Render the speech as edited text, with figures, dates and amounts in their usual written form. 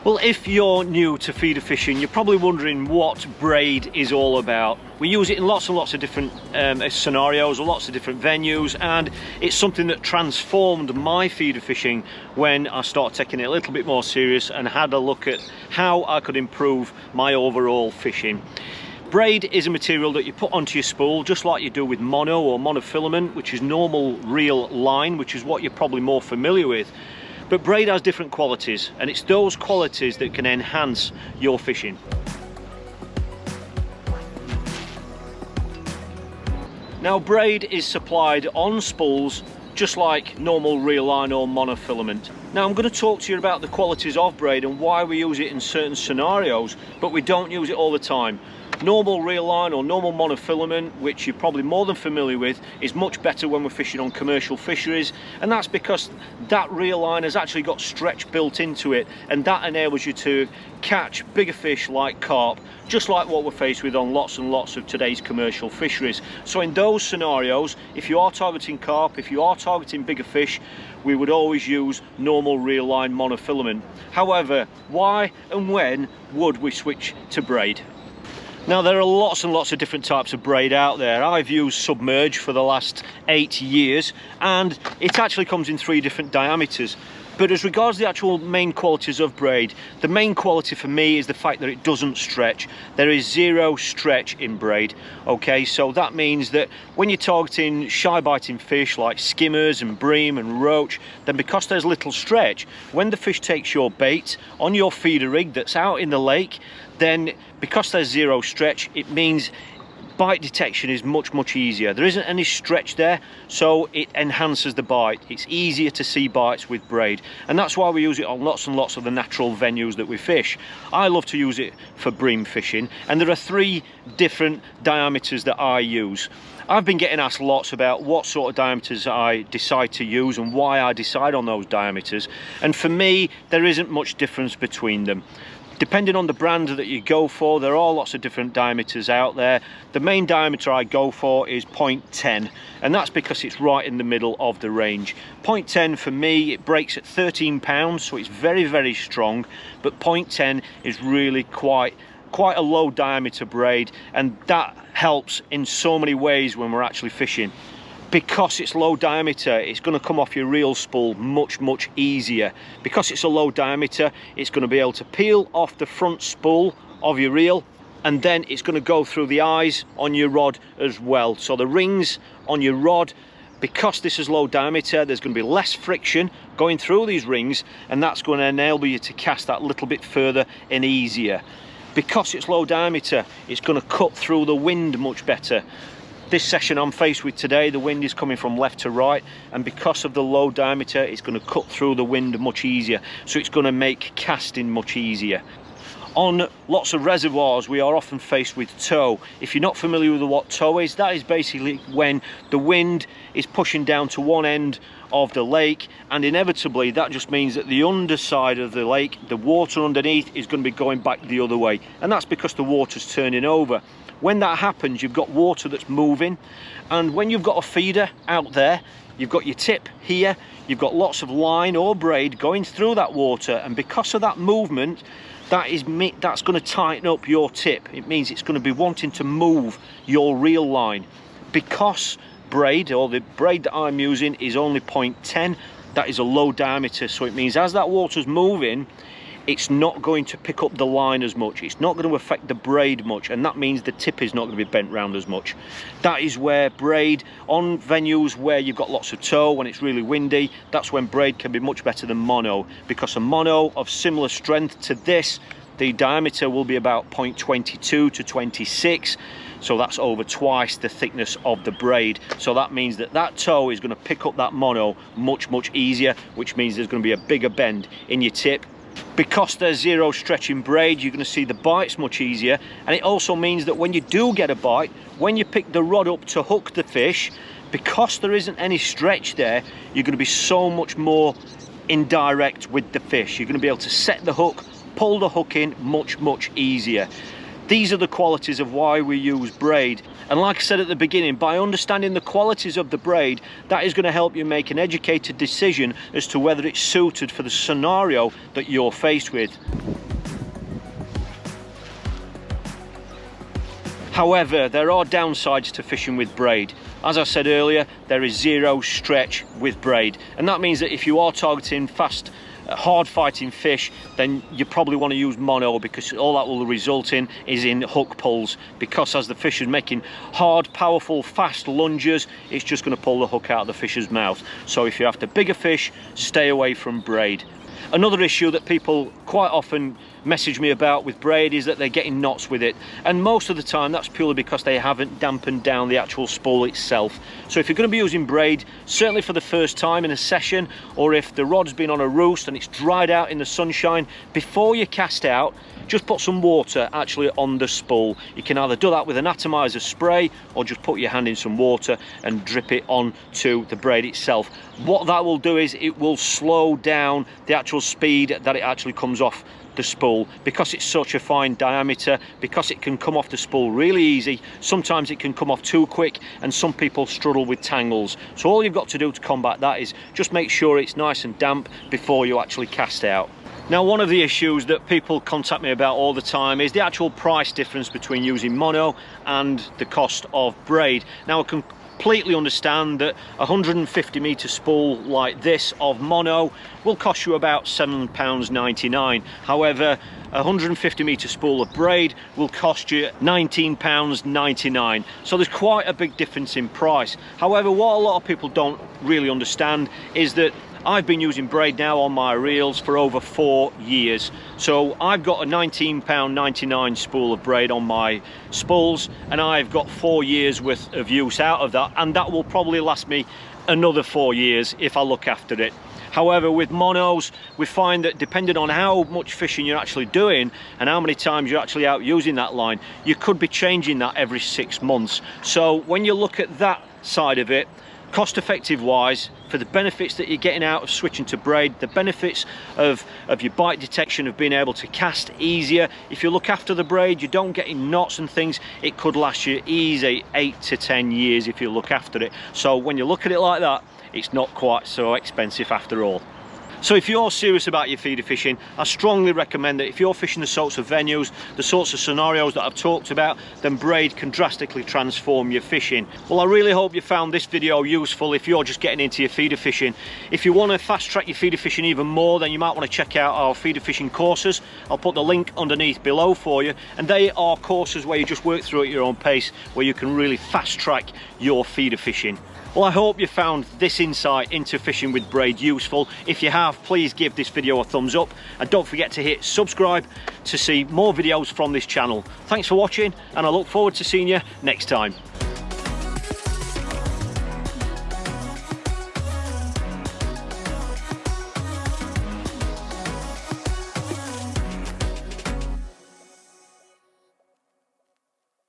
Well, if you're new to feeder fishing, you're probably wondering what braid is all about. We use it in lots and lots of different scenarios, lots of different venues, and it's something that transformed my feeder fishing when I started taking it a little bit more serious and had a look at how I could improve my overall fishing. Braid is a material that you put onto your spool just like you do with mono or monofilament, which is normal reel line, which is what you're probably more familiar with. But braid has different qualities, and it's those qualities that can enhance your fishing. Now, braid is supplied on spools just like normal reel line or monofilament. Now, I'm going to talk to you about the qualities of braid and why we use it in certain scenarios, but we don't use it all the time. Normal reel line or normal monofilament, which you're probably more than familiar with, is much better when we're fishing on commercial fisheries, and that's because that reel line has actually got stretch built into it, and that enables you to catch bigger fish like carp, just like what we're faced with on lots and lots of today's commercial fisheries. So in those scenarios, if you are targeting carp, if you are targeting bigger fish, we would always use normal reel line monofilament. However, why and when would we switch to braid? Now, there are lots and lots of different types of braid out there. I've used Submerge for the last 8 years, and it actually comes in 3 different diameters. But as regards the actual main qualities of braid, the main quality for me is the fact that it doesn't stretch. There is 0 stretch in braid. Okay, so that means that when you're targeting shy biting fish like skimmers and bream and roach, then because there's little stretch, when the fish takes your bait on your feeder rig that's out in the lake, then because there's 0 stretch, it means bite detection is much easier. There isn't any stretch there, so it enhances the bite. It's easier to see bites with braid, and that's why we use it on lots and lots of the natural venues that we fish. I love to use it for bream fishing, and there are 3 different diameters that I use. I've been getting asked lots about what sort of diameters I decide to use and why I decide on those diameters, and for me there isn't much difference between them. Depending on the brand that you go for, there are lots of different diameters out there. The main diameter I go for is 0.10, and that's because it's right in the middle of the range. 0.10 for me, it breaks at 13 pounds, so it's very strong, but 0.10 is really quite a low diameter braid, and that helps in so many ways when we're actually fishing. Because it's low diameter, it's going to come off your reel spool much easier. Because it's a low diameter, it's going to be able to peel off the front spool of your reel, and then it's going to go through the eyes on your rod as well. So the rings on your rod, because this is low diameter, there's going to be less friction going through these rings, and that's going to enable you to cast that little bit further and easier. Because it's low diameter, it's going to cut through the wind much better. This session I'm faced with today, the wind is coming from left to right, and because of the low diameter, it's going to cut through the wind much easier, so it's going to make casting much easier. On lots of reservoirs, we are often faced with tow. If you're not familiar with what tow is, that is basically when the wind is pushing down to one end of the lake, and inevitably that just means that the underside of the lake, the water underneath, is going to be going back the other way, and that's because the water's turning over. When that happens, you've got water that's moving, and when you've got a feeder out there, you've got your tip here, you've got lots of line or braid going through that water, and because of that movement, that's going to tighten up your tip. It means it's going to be wanting to move your reel line. Because braid, or the braid that I'm using, is only 0.10, that is a low diameter, so it means as that water's moving, it's not going to pick up the line as much, it's not going to affect the braid much, and that means the tip is not going to be bent round as much. That is where braid, on venues where you've got lots of tow, when it's really windy, that's when braid can be much better than mono, because a mono of similar strength to this, the diameter will be about 0.22 to 26, so that's over twice the thickness of the braid. So that means that that tow is going to pick up that mono much easier, which means there's going to be a bigger bend in your tip. Because there's 0 stretch in braid, you're going to see the bites much easier, and it also means that when you do get a bite, when you pick the rod up to hook the fish, because there isn't any stretch there, you're going to be so much more indirect with the fish. You're going to be able to set the hook, pull the hook in much easier. These are the qualities of why we use braid, and like I said at the beginning, by understanding the qualities of the braid, that is going to help you make an educated decision as to whether it's suited for the scenario that you're faced with. However, there are downsides to fishing with braid. As I said earlier, there is zero stretch with braid, and that means that if you are targeting fast, hard fighting fish, then you probably want to use mono, because all that will result in is in hook pulls, because as the fish is making hard, powerful, fast lunges, it's just going to pull the hook out of the fish's mouth. So if you're after bigger fish, stay away from braid. Another issue that people quite often message me about with braid is that they're getting knots with it, and most of the time that's purely because they haven't dampened down the actual spool itself. So if you're going to be using braid, certainly for the first time in a session, or if the rod's been on a roost and it's dried out in the sunshine, before you cast out, just put some water actually on the spool. You can either do that with an atomizer spray, or just put your hand in some water and drip it onto the braid itself. What that will do is it will slow down the actual speed that it actually comes off the spool, because it's such a fine diameter, because it can come off the spool really easy. Sometimes it can come off too quick, and some people struggle with tangles. So all you've got to do to combat that is just make sure it's nice and damp before you actually cast out. Now, one of the issues that people contact me about all the time is the actual price difference between using mono and the cost of braid. Now, I can completely understand that a 150 metre spool like this of mono will cost you about £7.99. However, a 150 metre spool of braid will cost you £19.99. So there's quite a big difference in price. However, what a lot of people don't really understand is that I've been using braid now on my reels for over 4 years. So I've got a £19.99 spool of braid on my spools, and I've got 4 years worth of use out of that, and that will probably last me another 4 years if I look after it. However, with monos, we find that depending on how much fishing you're actually doing and how many times you're actually out using that line, you could be changing that every 6 months. So when you look at that side of it, cost effective wise, for the benefits that you're getting out of switching to braid, the benefits of your bite detection, of being able to cast easier, if you look after the braid, you don't get in knots and things, it could last you easy 8 to 10 years if you look after it. So when you look at it like that, it's not quite so expensive after all. So if you're serious about your feeder fishing, I strongly recommend that if you're fishing the sorts of venues, the sorts of scenarios that I've talked about, then braid can drastically transform your fishing. Well, I really hope you found this video useful if you're just getting into your feeder fishing. If you want to fast track your feeder fishing even more, then you might want to check out our feeder fishing courses. I'll put the link underneath below for you, and they are courses where you just work through at your own pace, where you can really fast track your feeder fishing. Well, I hope you found this insight into fishing with braid useful. If you have, please give this video a thumbs up, and don't forget to hit subscribe to see more videos from this channel. Thanks for watching, and I look forward to seeing you next time.